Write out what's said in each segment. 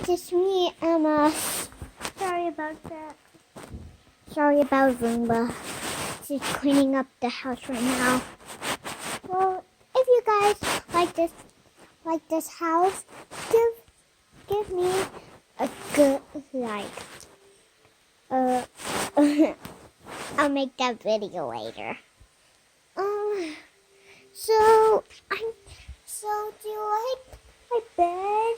it's me, Emma. Sorry about that. Sorry about Roomba. She's cleaning up the house right now. Well, if you guys like this house, give me a good like. I'll make that video later. So do you like my bed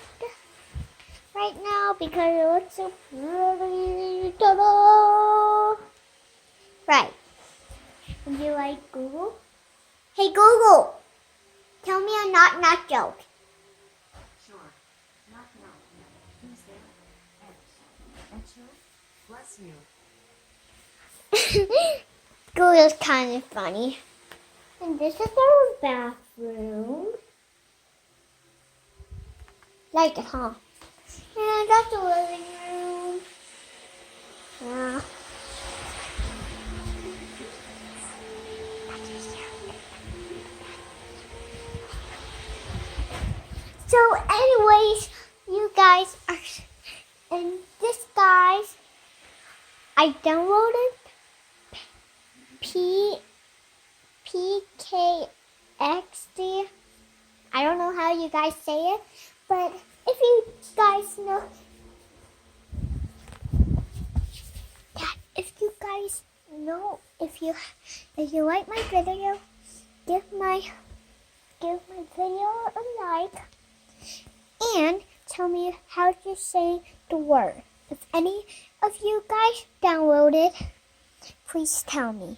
right now because it looks so pretty? Ta-da! Right. Do you like Google? Hey Google, tell me a knock joke. Sure. Knock. Who's there? Ed. Bless you. Google's kind of funny. And this is our bathroom. Like it, huh? And that's the living room. Yeah. So anyways, you guys are, and this guys, I downloaded PKXD. I don't know how you guys say it, but if you guys know, if you like my video, give my video a like and tell me how to say the word. If any of you guys downloaded, please tell me.